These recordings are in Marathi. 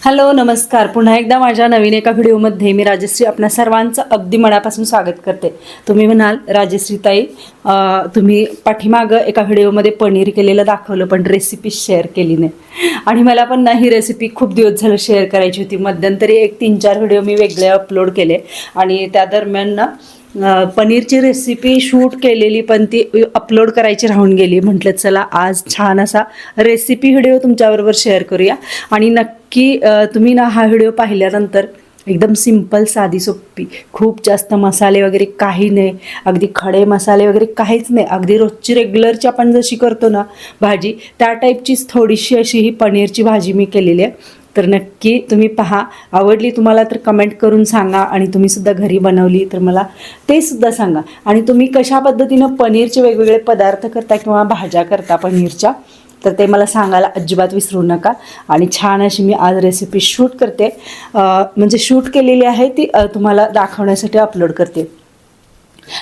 हॅलो नमस्कार. पुन्हा एकदा माझ्या नवीन एका व्हिडिओमध्ये मी राजश्री आपणा सर्वांचं अगदी मनापासून स्वागत करते. तुम्ही म्हणाल राजश्री ताई तुम्ही पाठीमागं एका व्हिडिओमध्ये पनीर केलेलं दाखवलं पण रेसिपी शेअर केली नाही. आणि मला पण ना ही रेसिपी खूप दिवस झालं शेअर करायची होती. मध्यंतरी एक 3-4 व्हिडिओ मी वेगळे अपलोड केले आणि त्या दरम्यान ना पनीरची रेसिपी शूट केलेली पण ती अपलोड करायची राहून गेली. म्हटलं चला आज छान असा रेसिपी व्हिडिओ तुमच्याबरोबर शेअर करूया. आणि नक्की तुम्ही ना हा व्हिडिओ पाहिल्यानंतर एकदम सिंपल साधी सोपी, खूप जास्त मसाले वगैरे काही नाही, अगदी खडे मसाले वगैरे काहीच नाही, अगदी रोजची रेग्युलरची आपण जशी करतो ना भाजी त्या टाईपचीच थोडीशी अशी ही पनीरची भाजी मी केलेली आहे. तर नक्की तुम्ही पहा. आवडली तुम्हाला तर कमेंट करून सांगा आणि तुम्ही सुद्धा घरी बनवली तर मला ते सुद्धा सांगा. आणि तुम्ही कशा पद्धतीनं पनीरचे वेगवेगळे पदार्थ करता किंवा भाज्या करता पनीरच्या तर ते मला सांगायला अजिबात विसरू नका. आणि छान अशी मी आज रेसिपी शूट करते, म्हणजे शूट केलेली आहे ती तुम्हाला दाखवण्यासाठी अपलोड करते.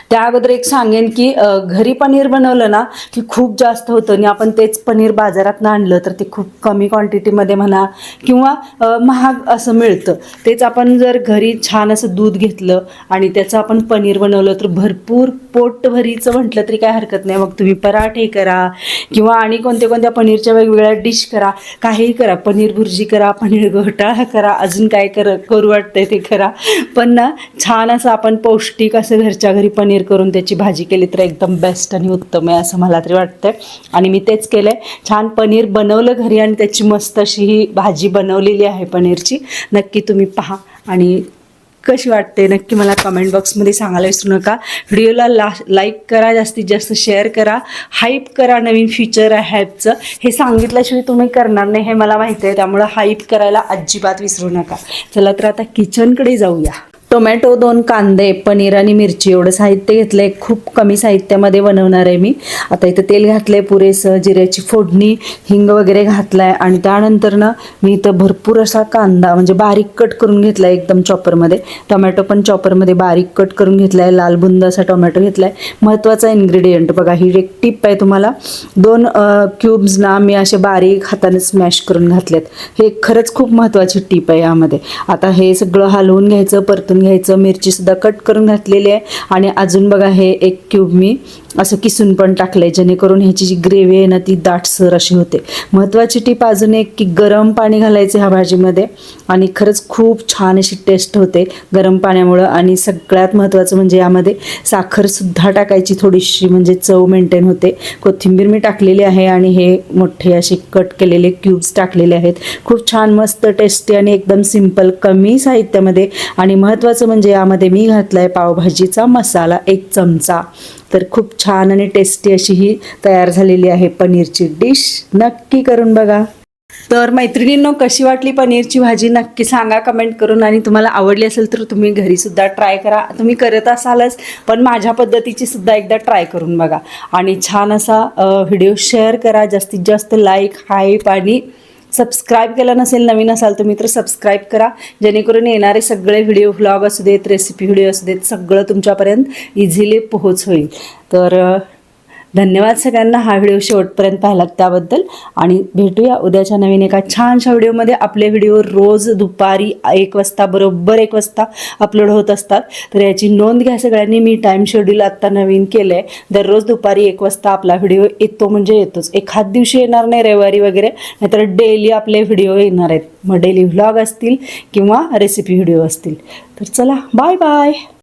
त्या अगोदर एक सांगेन की घरी पनीर बनवलं ना की खूप जास्त होतं आणि आपण तेच पनीर बाजारात आणलं तर ते खूप कमी क्वांटिटीमध्ये म्हणा किंवा महाग असं मिळतं. तेच आपण जर घरी छान असं दूध घेतलं आणि त्याचं आपण पनीर बनवलं तर भरपूर पोटभरीचं म्हटलं तरी काय हरकत नाही. मग तुम्ही पराठे करा किंवा आणि कोणत्या पनीरच्या वेगवेगळ्या डिश करा, काहीही करा, पनीर भुर्जी करा, पनीर घोटाळा करा, अजून काय करू वाटतंय ते करा. पण ना छान असं आपण पौष्टिक असं घरच्या घरी पनीर करून त्याची भाजी केली तर एकदम बेस्ट आणि उत्तम आहे असं मला तरी वाटतंय. आणि मी तेच केलं आहे, छान पनीर बनवलं घरी आणि त्याची मस्त अशी ही भाजी बनवलेली आहे पनीरची. नक्की तुम्ही पहा आणि कशी वाटते नक्की मला कमेंट बॉक्समध्ये सांगायला विसरू नका. व्हिडिओला लाईक करा, जास्तीत जास्त शेअर करा, हाईप करा. नवीन फीचर आहे ॲपचं, हे सांगितल्याशिवाय तुम्ही करणार नाही हे मला माहिती आहे, त्यामुळं हाईप करायला अजिबात विसरू नका. चला तर आता किचनकडे जाऊया. टोमॅटो, 2 कांदे, पनीर आणि मिरची एवढं साहित्य घेतलं आहे. खूप कमी साहित्यामध्ये बनवणार आहे मी. आता इथं तेल घातलं आहे पुरेसं, जिऱ्याची फोडणी, हिंग वगैरे घातला आहे. आणि त्यानंतर ना मी इथं भरपूर असा कांदा म्हणजे बारीक कट करून घेतला आहे एकदम चॉपरमध्ये. टोमॅटो पण चॉपरमध्ये बारीक कट करून घेतला आहे. लाल बुंद असा टोमॅटो घेतला आहे. महत्त्वाचा इन्ग्रेडियंट बघा, ही एक टिप आहे तुम्हाला. 2 क्यूब्स ना मी असे बारीक हाताने स्मॅश करून घातलेत. हे खरंच खूप महत्त्वाची टिप आहे यामध्ये. आता हे सगळं हलवून घ्यायचं, परतून घ्यायचं. मिरची सुद्धा कट करून घातलेली आहे. आणि अजून बघा हे 1 क्यूब मी असं किसून पण टाकलंय जेणेकरून ह्याची जी ग्रेव्ही आहे ना ती दाटसर अशी होते. महत्त्वाची टीप अजून एक की गरम पाणी घालायचं ह्या भाजीमध्ये आणि खरंच खूप छान अशी टेस्ट होते गरम पाण्यामुळं. आणि सगळ्यात महत्त्वाचं म्हणजे यामध्ये साखरसुद्धा टाकायची थोडीशी, म्हणजे चव मेंटेन होते. कोथिंबीर मी टाकलेली आहे आणि हे मोठे असे कट केलेले क्यूब्स टाकलेले आहेत. खूप छान मस्त टेस्टी आणि एकदम सिंपल कमी साहित्यामध्ये. आणि महत्त्वाचं म्हणजे यामध्ये मी घातला आहे पावभाजीचा मसाला 1 चमचा. तर खूप छान आणि टेस्टी अशी ही तयार झालेली आहे पनीरची डिश. नक्की करून बघा. तर मैत्रिणींनो, कशी वाटली पनीरची भाजी नक्की सांगा कमेंट करून. आणि तुम्हाला आवडली असेल तर तुम्ही घरीसुद्धा ट्राय करा. तुम्ही करत असालच पण माझ्या पद्धतीची सुद्धा एकदा ट्राय करून बघा. आणि छान असा व्हिडिओ शेअर करा, जास्तीत जास्त लाईक, हाईप आणि सबस्क्राईब केलं नसेल, नवीन असाल तुम्ही तर सबस्क्राईब करा, जेणेकरून येणारे सगळे व्हिडिओ, व्लॉग असू देत, रेसिपी व्हिडिओ असू देत, सगळं तुमच्यापर्यंत इझिली पोहोच होईल. तर धन्यवाद सगळ्यांना हा व्हिडिओ शेवटपर्यंत पाहिलात त्याबद्दल. आणि भेटूया उद्याच्या नवीन एका छानशा व्हिडिओमध्ये. आपले व्हिडिओ रोज दुपारी 1 वाजता, बरोबर 1 वाजता अपलोड होत असतात. तर याची नोंद घ्या सगळ्यांनी. मी टाईम शेड्यूल आत्ता नवीन केलं आहे. दररोज दुपारी 1 वाजता आपला व्हिडिओ येतो म्हणजे येतोच. एखाद दिवशी येणार नाही, रविवारी वगैरे, नाहीतर डेली आपले व्हिडिओ येणार आहेत. मग डेली व्लॉग असतील किंवा रेसिपी व्हिडिओ असतील. तर चला, बाय बाय.